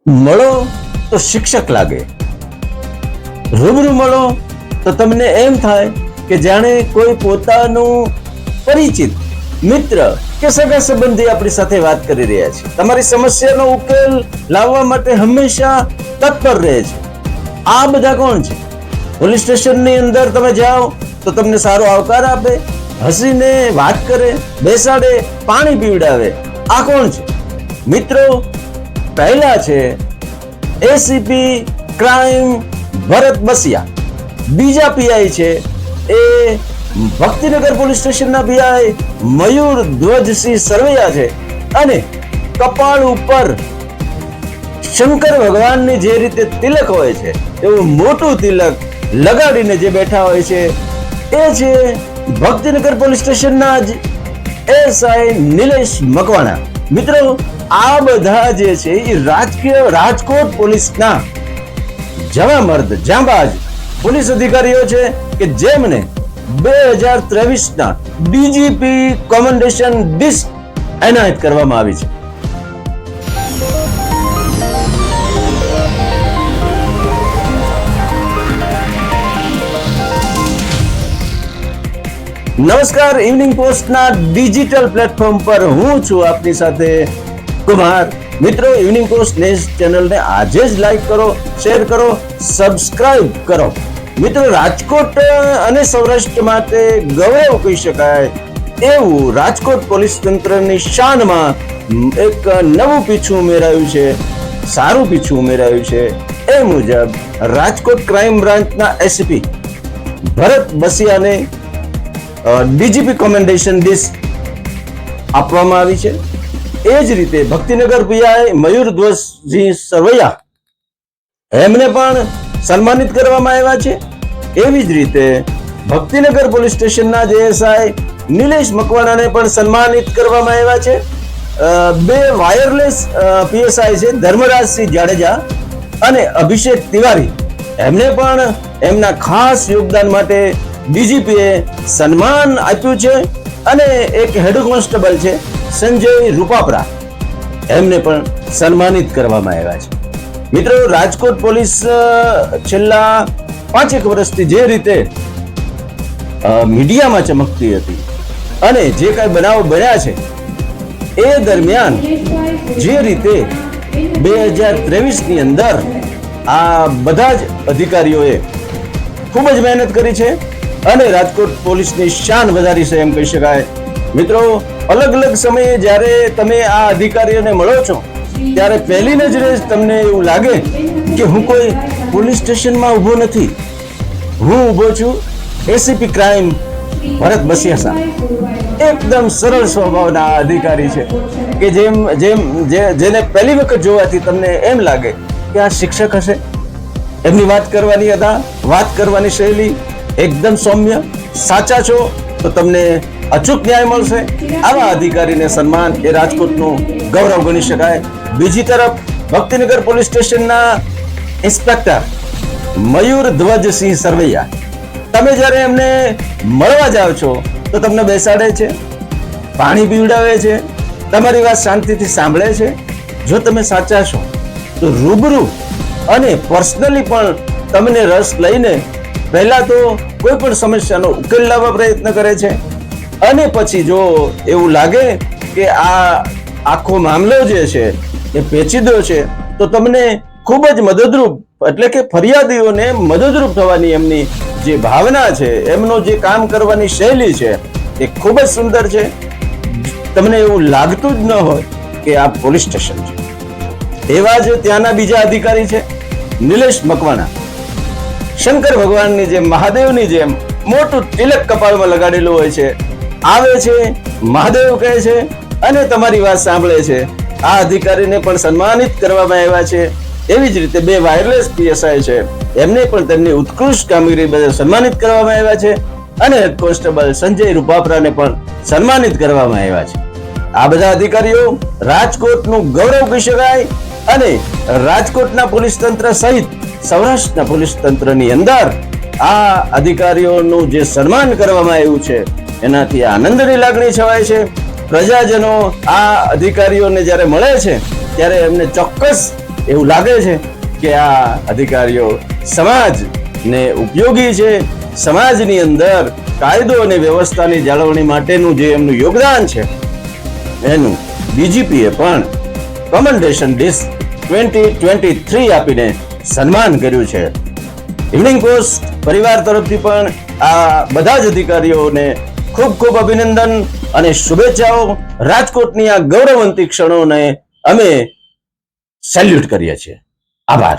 મળો તો શિક્ષક લાગે, રૂબરૂ મળો તો તમને એમ થાય કે જાણે કોઈ પોતાનું પરિચિત મિત્ર કે સગા સંબંધી આપણી સાથે વાત કરી રહ્યા છે, તમારી સમસ્યાનો ઉકેલ લાવવા માટે હંમેશા તત્પર રહે છે. આ બધા કોણ છે? પોલીસ સ્ટેશનની અંદર તમે જાઓ તો તમને સારો આવકાર આપે, હસીને વાત કરે, બેસાડે, પાણી પીવડાવે. આ કોણ છે? મિત્રો, પહેલા છે એસીપી ક્રાઇમ ભરત બસિયા, બીજા પીઆઈ છે એ ભક્તિનગર પોલીસ સ્ટેશનના પીઆઈ મયુર ધ્વજસિંહ સરવૈયા છે, અને કપાળ ઉપર શંકર ભગવાનની જે રીતે તિલક હોય છે એવું મોટું તિલક લગાડીને જે બેઠા હોય છે એ છે ભક્તિનગર પોલીસ સ્ટેશનના જ એસઆઈ નિલેશ મકવાણા. મિત્રો, આ બધા જે છે એ રાજકોટ પોલીસના જવામર્દ જાંબાજ પોલીસ અધિકારીઓ છે કે જેમને 2023ના ડીજીપી કોમેન્ડેશન ડિસ્ક એનાયત કરવામાં આવી છે. નમસ્કાર, ઇવનિંગ પોસ્ટના ડિજિટલ પ્લેટફોર્મ પર હું છું આપની સાથે કુમાર. મિત્રો, ઇવનિંગ પોસ્ટ ન્યૂઝ ચેનલને આજે જ લાઈક કરો, શેર કરો, સબસ્ક્રાઇબ કરો. મિત્રો, રાજકોટ અને સૌરાષ્ટ્ર માટે ગૌરવ કહી શકાય એવું રાજકોટ પોલીસ તંત્રની શાનમાં એક નવું પીછું ઉમેરાયું છે, સારું પીછું ઉમેરાયું છે. એ મુજબ રાજકોટ ક્રાઇમ બ્રાન્ચના એસીપી ભરત બસિયાને ડીજીપી કોમેન્ડેશન ડિસ્ક આપવામાં આવી છે. એ જ રીતે ભક્તિનગર પીઆઈ મયુર ધ્વજસિંહ સરવૈયા એમને પણ સન્માનિત કરવામાં આવ્યા છે. એવી જ રીતે ભક્તિનગર પોલીસ સ્ટેશનના એએસઆઈ નિલેશ મકવાણાને પણ સન્માનિત કરવામાં આવ્યા છે. બે વાયરલેસ પીએસઆઈ છે ધર્મરાજસિંહ જાડેજા અને અભિષેક તિવારી, એમને પણ એમના ખાસ યોગદાન માટે ડીજીપીએ સન્માન આપ્યું છે. અને એક હેડ કોન્સ્ટેબલ છે સંજય રૂપાપરા, એમને પણ સન્માનિત કરવામાં આવ્યા છે. મિત્રો, રાજકોટ પોલીસ છેલ્લા 5 વર્ષથી જે રીતે મીડિયામાં ચમકતી હતી અને જે કઈ બનાવ બન્યા છે એ દરમિયાન જે રીતે 2023ની અંદર આ બધા જ અધિકારીઓએ ખૂબ જ મહેનત કરી છે અને રાજકોટ પોલીસની શાન વધારી છે એમ કહી શકાય. મિત્રો, અલગ અલગ સમયે જ્યારે તમે આ અધિકારીઓને મળો છો ત્યારે પહેલી નજરે તમને એવું લાગે કે હું કોઈ પોલીસ સ્ટેશનમાં ઊભો નથી, હું ઊભો છું એસીપી ક્રાઇમ ભરત બસિયા સાહેબ. એકદમ સરળ સ્વભાવના અધિકારી છે કે જેને પહેલી વખત જોવાથી તમને એમ લાગે કે આ શિક્ષક હશે. એમની વાત કરવાની અદા, વાત કરવાની શૈલી એકદમ સૌમ્ય. સાચા છો તો તમને અચૂક ન્યાય મળશે. આવા અધિકારીને સન્માન એ રાજકોટનું ગૌરવ ગણી શકાય. બીજી તરફ ભક્તિનગર પોલીસ સ્ટેશનના ઇન્સ્પેક્ટર મયુર ધ્વજસિંહ સરવૈયા, તમે જ્યારે એમને મળવા જાઓ છો તો તમને બેસાડે છે, પાણી પીવડાવે છે, તમારી વાત શાંતિથી સાંભળે છે. જો તમે સાચા છો તો રૂબરૂ અને પર્સનલી પણ તમને રસ લઈને પહેલા તો કોઈ પણ સમસ્યાનો ઉકેલ લાવવા પ્રયત્ન કરે છે, અને પછી જો એવું લાગે કે આ આખો મામલો જે છે એ પેચીદો છે તો તમને ખૂબ જ મદદરૂપ, એટલે કે ફરિયાદીઓને મદદરૂપ થવાની એમની જે ભાવના છે, એમનો જે કામ કરવાની શૈલી છે એ ખૂબ જ સુંદર છે. તમને એવું લાગતું જ ન હોય કે આ પોલીસ સ્ટેશન છે. એવા જ ત્યાંના બીજા અધિકારી છે નિલેશ મકવાણા. શંકર ભગવાનની જેમ, મહાદેવની જેમ મોટું તિલક કપાળમાં લગાડેલું હોય છે, આવે છે, મહાદેવ કહે છે અને તમારી વાત સાંભળે છે. આ અધિકારીને પણ સન્માનિત કરવામાં આવ્યા છે. એવી જ રીતે બે વાયરલેસ પીએસઆઈ છે, એમને પણ તેમની ઉત્કૃષ્ટ કામગીરી બદલ સન્માનિત કરવામાં આવ્યા છે, અને હેડ કોન્સ્ટેબલ સંજય રૂપાપરાને પણ સન્માનિત કરવામાં આવ્યા છે. આ બધા અધિકારીઓ રાજકોટનું ગૌરવ કહી શકાય અને રાજકોટના પોલીસ તંત્ર સહિત સૌરાષ્ટ્રના પોલીસ તંત્રની અંદર આ અધિકારીઓનું જે સન્માન કરવામાં આવ્યું છે એનાથી આનંદની લાગણી છવાય છે. પ્રજાજનો આ અધિકારીઓને જ્યારે મળે છે ત્યારે એમને ચોક્કસ એવું લાગે છે કે આ અધિકારીઓ સમાજને ઉપયોગી છે, સમાજની અંદર કાયદો અને વ્યવસ્થાની જાળવણી માટેનું જે એમનું યોગદાન છે એનું ડીજીપીએ પણ કમેન્ડેશન ડિસ્ક 2023 આપીને સન્માન કર્યું છે. ઇવનિંગ પોસ્ટ પરિવાર તરફથી પણ આ બધા જ અધિકારીઓને ખૂબ ખૂબ અભિનંદન અને શુભેચ્છાઓ. રાજકોટની આ ગૌરવવંતી ક્ષણોને અમે સેલ્યુટ કરીએ છીએ. આભાર.